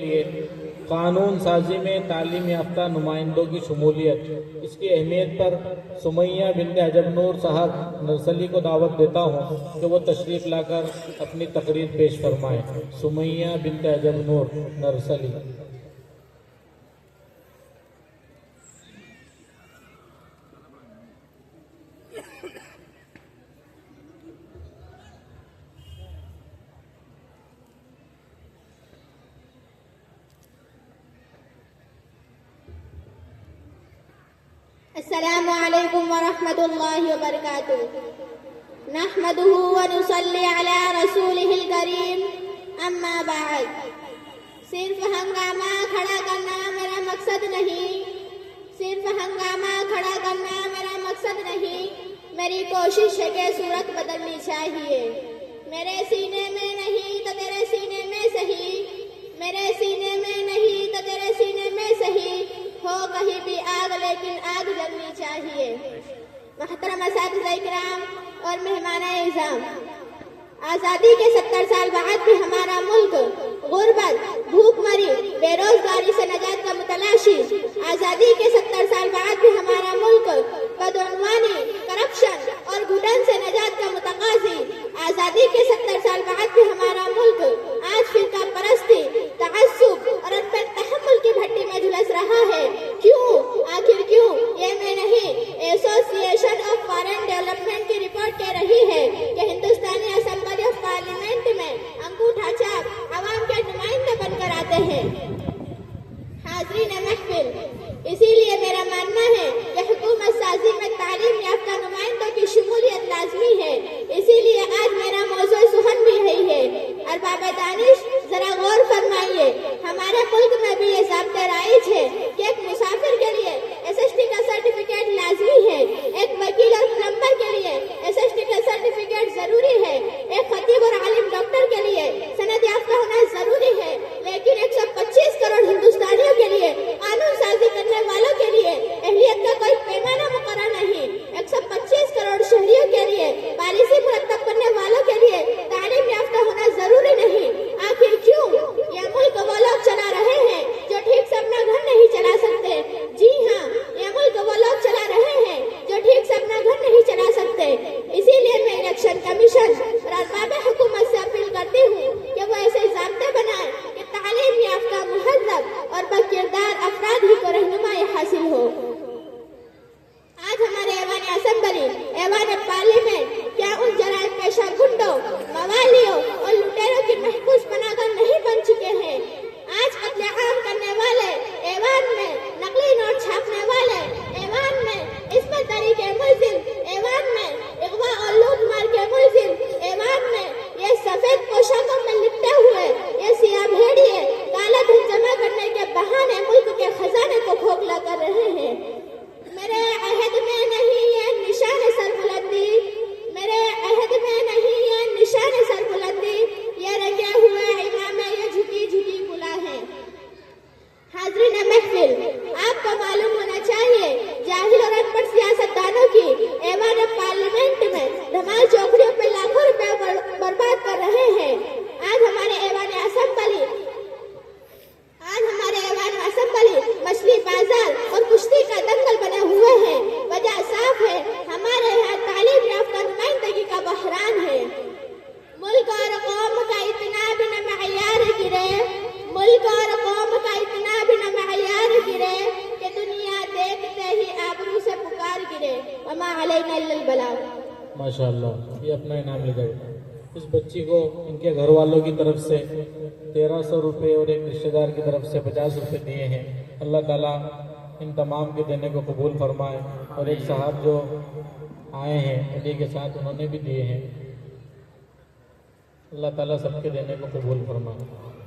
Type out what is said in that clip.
لیے قانون سازی میں تعلیم یافتہ نمائندوں کی شمولیت، اس کی اہمیت پر سمیہ بنت عجب نور صاحب نرسلی کو دعوت دیتا ہوں کہ وہ تشریف لا کر اپنی تقریر پیش فرمائیں۔ سمیہ بنت عجب نور نرسلی۔ السلام علیکم ورحمۃ اللہ وبرکاتہ۔ نحمده ونصلی علی رسولہ الکریم، اما بعد۔ صرف ہنگامہ کھڑا کرنا میرا مقصد نہیں، صرف ہنگامہ کھڑا کرنا میرا مقصد نہیں، میری کوشش ہے کہ صورت بدلنی چاہیے۔ میرے سینے میں نہیں تو تیرے سینے میں صحیح، میرے سینے میں نہیں تو تیرے سینے میں صحیح، ہو کہیں بھی آگ لیکن آگ جلنی چاہیے۔ محترم اساتذہ کرام اور مہمان اعزام، آزادی کے 70 سال بعد بھی ہمارا ملک غربت، بھوک مری، بے روزگاری سے نجات کا متلاشی، آزادی کے 70 سال بعد بھی ہمارا ملک بدعنوانی، کرپشن اور گھٹن سے نجات کا متقاضی، آزادی کے 70 سال بعد بھی ہمارا ملک آج فرقہ پرستی، تعصب اور عدم تحمل کی بھٹی میں جھلس رہا ہے۔ کیوں؟ آخر کیوں؟ یہ میں نہیں، ایسوسی ایشن آف فارن ڈیولپمنٹ کی رپورٹ کہہ رہی ہے کہ ہندوستانی اسمبلی آف پارلیمنٹ میں انگوٹھا چھاپ عوام کے نمائندے بن کر آتے ہیں۔ حاضرین محفل، اسی لیے میرا ماننا ہے کہ حکومت سازی میں تعلیم یافتہ نمائندوں کی شمولیت لازمی ہے۔ اسی لیے آج میرا موضوع سخن بھی یہی ہے۔ ارباب دانش، ذرا غور فرمائیے، ہمارے ملک میں بھی یہ ضابطہ رائج ہے کہ ایک مسافر کے لیے SST کا سرٹیفکیٹ لازمی ہے، ایک وکیل اور پلمبر کے لیے SST کا سرٹیفکیٹ ضروری ہے، ایک خطیب اور عالم ڈاکٹر کے لیے سند یافتہ ہونا ضروری ہے، لیکن 125 کروڑ ہندوستانیوں کے لیے، قانون سازی کرنے والوں کے لیے اہلیت کا کوئی پیمانہ مقرر نہیں۔ 125 کروڑ شہریوں کے لیے، پالیسی مرتب کرنے والوں کے لیے تعلیم یافتہ ہونا ضروری نہیں۔ آخر کیوں؟ یہ ملک وہ لوگ چلا رہے ہیں جو ٹھیک سے اپنا گھر نہیں چلا سکتے۔ جی ہاں، یہ ملک وہ لوگ چلا رہے ہیں جو ٹھیک سے اپنا گھر نہیں چلا سکتے۔ اسی لیے میں الیکشن کمیشن اور ارباب حکومت سے اپیل کرتی ہوں کہ وہ ایسے ضابطے بنائیں کہ تعلیم یافتہ، مہذب اور باکردار افراد ہی کو رہنمائی حاصل ہو۔ آج ہمارے ایوان اسمبلی، ایوان پارلیمنٹ کیا ان جرائم پیشہ گنڈوں، موالیوں اور لٹیروں کی محفوظ پناہ گاہ نہیں بن چکے ہیں؟ آج قتل عام کرنے والے ایوان میں، نقلی نوٹ چھاپنے والے ایوان میں، عصمت دری کے ملزم ایوان میں، اغوا اور لوٹ مار کے ملزم ایوان میں، یہ سفید پوشاکوں میں لپٹے ہوئے یہ سیاہ بھیڑیے کالا دھن جمع کرنے کے بہانے ملک کے خزانے کو کھوکھلا کر رہے ہیں۔ میرے عہد میں نہیں یہ نشان سربلندی، میرے عہد میں نہیں یہ نشان سربلندی، یہ رنگے ہوئے امام میں یہ جھکی جھکی کلا ہے۔ حاضرین محفل، آپ کو معلوم ہونا چاہیے، جاہل اور ان پڑھ سیاستدانوں کی ایوان پارلیمنٹ میں دھمال چوکڑیوں پہ لاکھوں روپے برباد کر رہے ہیں۔ آج ہمارے ایوان اسمبلی مچھلی بازار اور کشتی کا دنگل بنے ہوئے ہیں۔ وجہ صاف ہے، ہمارے یہاں تعلیم یافتہ نمائندگی کا بحران ہے۔ ملک اور قوم کا اتنا بھی نہ معیار گرے، ملک اور قوم کا اتنا بھی نہ معیار گرے کہ دنیا دیکھتے ہی آبرو سے پکار گرے، وما علینا الا البلاغ۔ ماشاءاللہ، یہ اپنا انعام لے جائے۔ اس بچی کو ان کے گھر والوں کی طرف سے 1300 روپے اور ایک رشتہ دار کی طرف سے 50 روپے دیے ہیں۔ اللہ تعالیٰ ان تمام کے دینے کو قبول فرمائے، اور ایک صاحب جو آئے ہیں علی کے ساتھ، انہوں نے بھی دیے ہیں۔ اللہ تعالیٰ سب کے دینے کو قبول فرمائے۔